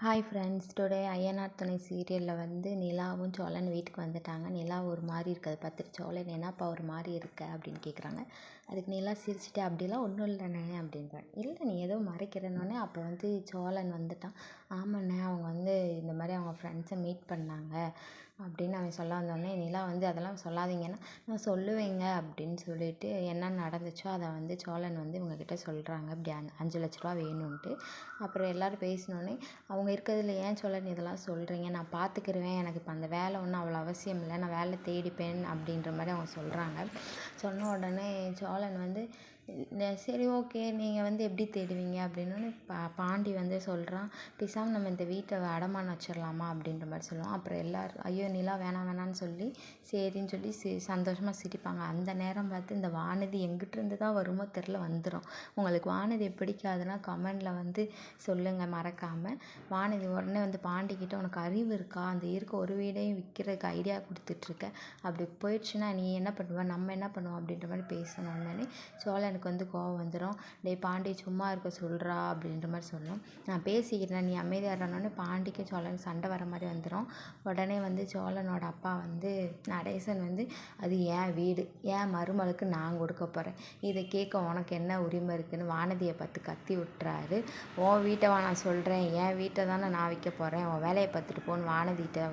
Hi friends, today Ayyanar துணை சீரியலில் வந்து நிலாவும் சோழன் வீட்டுக்கு வந்துட்டாங்க. நிலா ஒரு மாதிரி இருக்குது பார்த்துட்டு சோழன் என்னப்பா ஒரு மாதிரி இருக்க அப்படின்னு கேட்குறாங்க. அதுக்கு நிலா சிரிச்சுட்டு அப்படிலாம் ஒன்றும் இல்லைண்ணே அப்படின்றாங்க. இல்லை நீ ஏதோ மறைக்கிறனோடனே அப்போ வந்து சோழன் வந்துட்டான். ஆமாண்ணே அவங்க வந்து இந்த மாதிரி அவங்க ஃப்ரெண்ட்ஸை மீட் பண்ணாங்க அப்படின்னு அவன் சொல்ல வந்தோடனே நிலா வந்து அதெல்லாம் சொல்லாதீங்கன்னா நான் சொல்லுவேங்க அப்படின்னு சொல்லிட்டு என்ன நடந்துச்சோ அதை வந்து சோழன் வந்து இவங்கக்கிட்ட சொல்கிறாங்க. இப்படி 5 லட்ச ரூபா வேணும்ன்ட்டு. அப்புறம் எல்லோரும் பேசினோடனே அவங்க இருக்கிறதுல ஏன் சோழன் இதெல்லாம் சொல்கிறீங்க, நான் பார்த்துக்கிருவேன், எனக்கு இப்போ அந்த வேலை ஒன்றும் அவ்வளோ அவசியம் இல்லை, நான் வேலை தேடிப்பேன் அப்படின்ற மாதிரி அவங்க சொல்கிறாங்க. சொன்ன உடனே சோழன் வந்து சரி ஓகே நீங்கள் வந்து எப்படி தேடுவீங்க அப்படின்னோடனே பாண்டி வந்து சொல்கிறான், பேசாமல் நம்ம இந்த வீட்டை அடமானம் வச்சிடலாமா அப்படின்ற மாதிரி சொல்லுவோம். அப்புறம் எல்லோரும் ஐயோ நிலா வேணாம் வேணான்னு சொல்லி சரின்னு சொல்லி சந்தோஷமாக சிரிப்பாங்க. அந்த நேரம் பார்த்து இந்த வானதி எங்கிட்டிருந்து தான் வருமோ தெரில வந்துடும். உங்களுக்கு வானதியை பிடிக்காதுன்னா கமெண்டில் வந்து சொல்லுங்கள் மறக்காமல். வானதி உடனே வந்து பாண்டிக்கிட்ட உனக்கு அறிவு இருக்கா, அந்த இருக்க ஒரு வீடையும் விற்கிறதுக்கு ஐடியா கொடுத்துட்ருக்க, அப்படி போயிடுச்சுன்னா நீ என்ன பண்ணுவ, நம்ம என்ன பண்ணுவோம் அப்படின்ற மாதிரி பேசணுன்னே சோழனுக்கு வந்து கோவம் வந்துடும். டேய் பாண்டி சும்மா இருக்க சொல்கிறா அப்படின்ற மாதிரி சொல்லும். நான் பேசிக்கிறேன் நீ அமைதியாக இருந்தோடனே பாண்டிக்கு சோழனுக்கு சண்டை வர மாதிரி வந்துடும். உடனே வந்து சோழனோட அப்பா வந்து நடேசன் வந்து அது ஏன் வீடு, ஏன் மருமகளுக்கு நான் கொடுக்க போகிறேன், இதை கேட்க உனக்கு என்ன உரிமை இருக்குதுன்னு வானதியை பார்த்து கத்தி விட்டுறாரு. உன் வீட்டை நான் சொல்கிறேன், என் வீட்டை தானே நான் விற்க போகிறேன், உன் வேலையை பார்த்துட்டு போன்னு வானதிகிட்ட